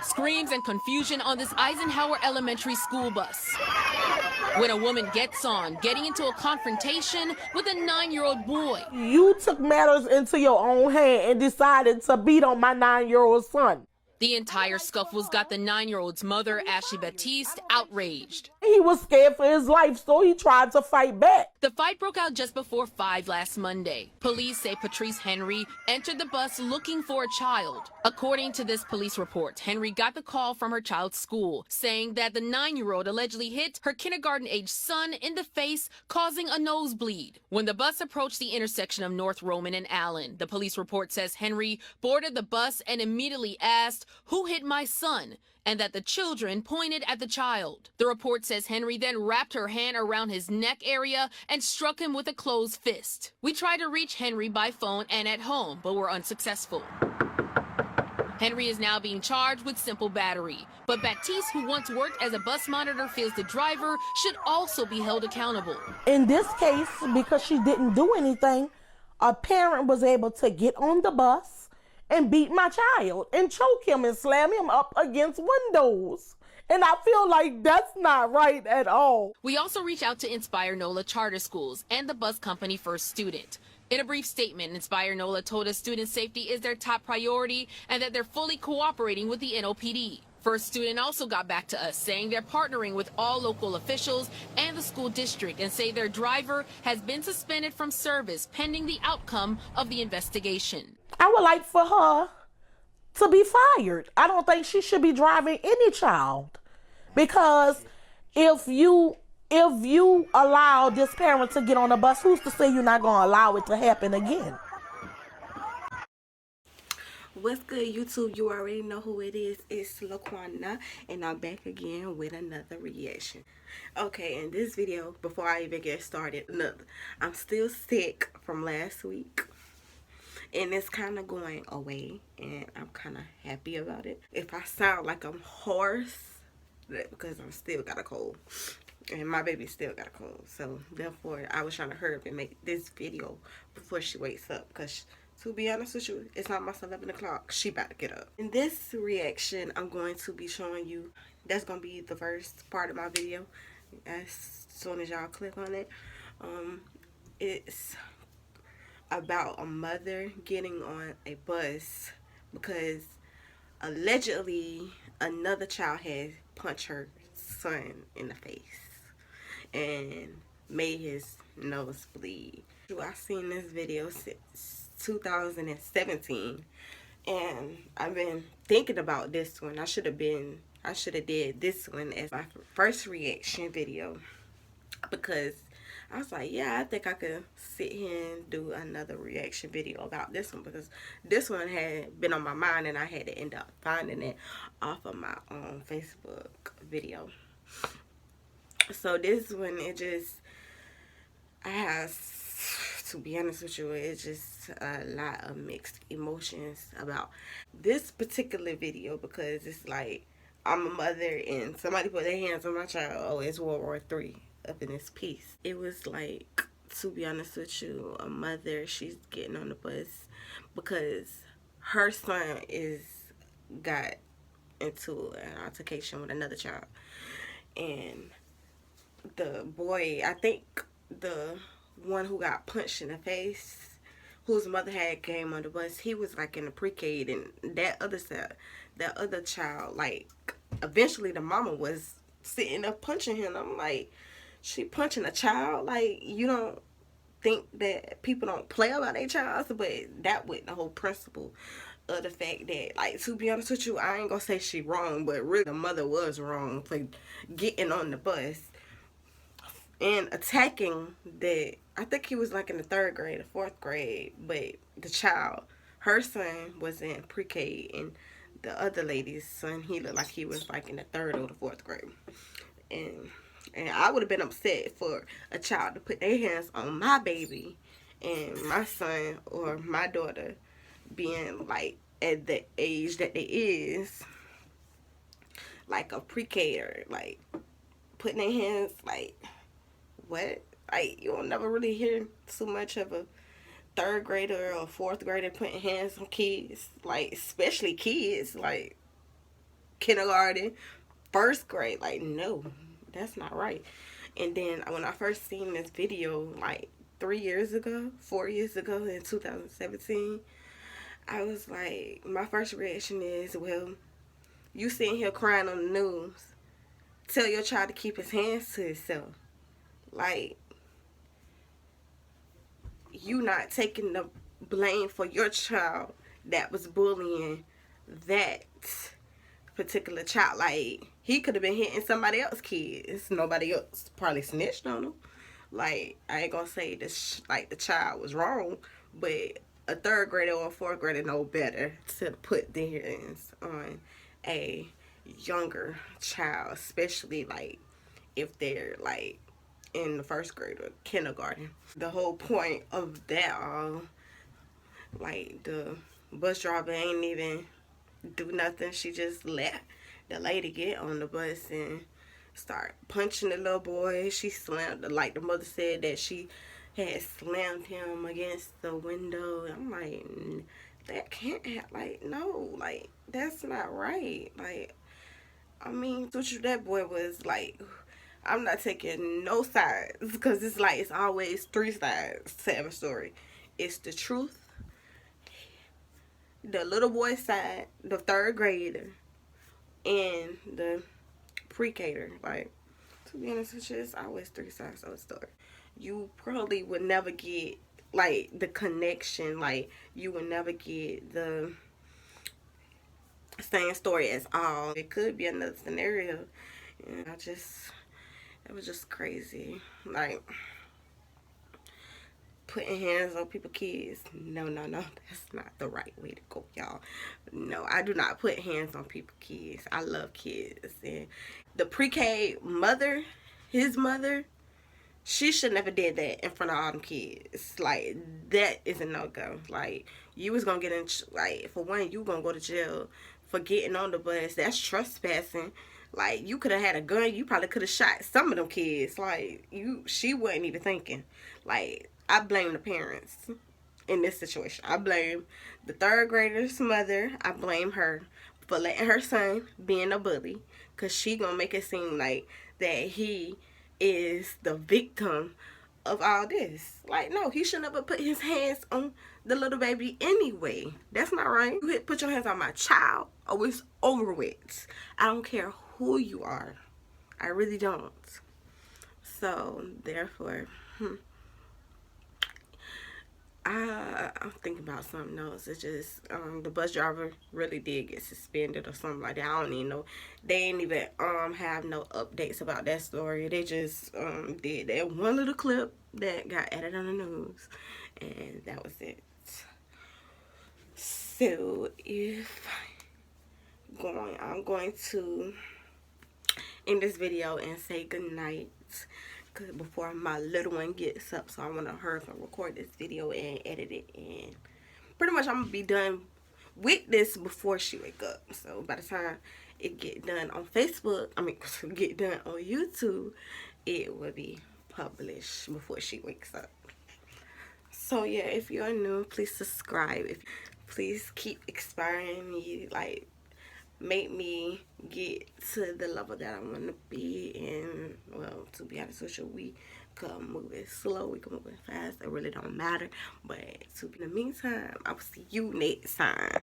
Screams and confusion on this Eisenhower Elementary school bus when a woman gets on, getting into a confrontation with a 9-year-old boy. You took matters into your own hand and decided to beat on my 9-year-old son. The entire scuffle's got the 9-year-old's mother, Ashley Baptiste, outraged. He was scared for his life, so he tried to fight back. The fight broke out just before 5 last Monday. Police say Patrice Henry entered the bus looking for a child. According to this police report, Henry got the call from her child's school saying that the 9-year-old allegedly hit her kindergarten-aged son in the face, causing a nosebleed. When the bus approached the intersection of North Roman and Allen, the police report says Henry boarded the bus and immediately asked, "Who hit my son?" and that the children pointed at the child. The report says Henry then wrapped her hand around his neck area and struck him with a closed fist. We tried to reach Henry by phone and at home, but were unsuccessful. Henry is now being charged with simple battery. But Baptiste, who once worked as a bus monitor, feels the driver should also be held accountable. In this case, because she didn't do anything, a parent was able to get on the bus and beat my child and choke him and slam him up against windows. And I feel like that's not right at all. We also reached out to Inspire NOLA Charter Schools and the bus company First Student. In a brief statement, Inspire NOLA told us student safety is their top priority and that they're fully cooperating with the NOPD. First Student also got back to us saying they're partnering with all local officials and the school district and say their driver has been suspended from service pending the outcome of the investigation. I would like for her to be fired. I don't think she should be driving any child, because if you allow this parent to get on the bus, who's to say you're not going to allow it to happen again? What's good, YouTube? You already know who it is. It's Laquana, and I'm back again with another reaction. Okay, in this video, before I even get started, look, I'm still sick from last week, and it's kind of going away, and I'm kind of happy about it. If I sound like I'm hoarse, that's because I'm still got a cold, and my baby still got a cold. So therefore, I was trying to hurry up and make this video before she wakes up, because to be honest with you, it's almost 11 o'clock. She about to get up. In this reaction, I'm going to be showing you, that's going to be the first part of my video. As soon as y'all click on it, it's about a mother getting on a bus because allegedly another child had punched her son in the face and made his nose bleed. I've seen this video since 2017, and I've been thinking about this one. I should have did this one as my first reaction video, because I was like, yeah, I think I could sit here and do another reaction video about this one, because this one had been on my mind and I had to end up finding it off of my own Facebook video. So this one, I have, to be honest with you, it's just a lot of mixed emotions about this particular video, because it's like I'm a mother and somebody put their hands on my child. Oh, it's World War III up in this piece. It was like, to be honest with you, a mother, she's getting on the bus because her son got into an altercation with another child, and the boy, I think the one who got punched in the face, whose mother had came on the bus, he was like in the pre-K, and that other child, like, eventually the mama was sitting up punching him. I'm like, she punching a child? Like, you don't think that people don't play about their child? But that was the whole principle of the fact that, like, to be honest with you, I ain't gonna say she wrong, but really the mother was wrong for getting on the bus and attacking that. I think he was like in the 3rd grade or 4th grade, but the child, her son, was in pre-K, and the other lady's son, he looked like he was like in the 3rd or the 4th grade. And I would have been upset for a child to put their hands on my baby and my son or my daughter being like at the age that they is, like a pre-K, or like putting their hands, like, what? Like, you'll never really hear too much of a 3rd grader or 4th grader putting hands on kids, like, especially kids. Like, kindergarten, first grade. Like, no, that's not right. And then when I first seen this video, like 4 years ago in 2017, I was like, my first reaction is, well, you sitting here crying on the news. Tell your child to keep his hands to himself. Like, you not taking the blame for your child that was bullying that particular child. Like, he could have been hitting somebody else's kids. Nobody else probably snitched on him. Like, I ain't gonna say this, like, the child was wrong, but a third grader or a fourth grader know better to put their hands on a younger child, especially, like, if they're, like, in the first grade or kindergarten. The whole point of that, like, the bus driver ain't even do nothing. She just let the lady get on the bus and start punching the little boy. She slammed, like the mother said that she had slammed him against the window. I'm like, that can't happen. Like, no, like, that's not right. Like, I mean, that boy was like, I'm not taking no sides, because it's like, it's always three sides to every story. It's the truth, the little boy side, the third grader, and the pre-K. Like, to be honest with you, it's always three sides of the story. You probably would never get, like, the connection. Like, you would never get the same story as all. It could be another scenario. And it was just crazy. Like, putting hands on people's kids. No, that's not the right way to go, y'all. No, I do not put hands on people's kids. I love kids. And the pre-K mother, his mother, she should never did that in front of all them kids. Like, that is a no-go. Like, you was gonna get in, like, for one, you gonna go to jail for getting on the bus. That's trespassing. Like, you could have had a gun. You probably could have shot some of them kids. Like, she wasn't even thinking. Like, I blame the parents in this situation. I blame the third grader's mother. I blame her for letting her son be in a bully, because she gonna make it seem like that he is the victim of all this. Like, no, he should never put his hands on the little baby anyway. That's not right. You put your hands on my child, or it's over with. I don't care who you are. I really don't. So, therefore, I'm thinking about something else. It's just, the bus driver really did get suspended or something like that. I don't even know. They ain't even have no updates about that story. They just did that one little clip that got added on the news, and that was it. So I'm going to end this video and say good night before my little one gets up. So I want to hurry up and record this video and edit it, and pretty much I'm gonna be done with this before she wake up. So by the time it get done on Facebook, get done on YouTube, it will be published before she wakes up. So yeah, if you're new, please subscribe. Please keep inspiring me, like, make me get to the level that I want to be. And, well, to be honest with you, we can move it slow, we can move it fast, it really don't matter. But in the meantime, I will see you next time.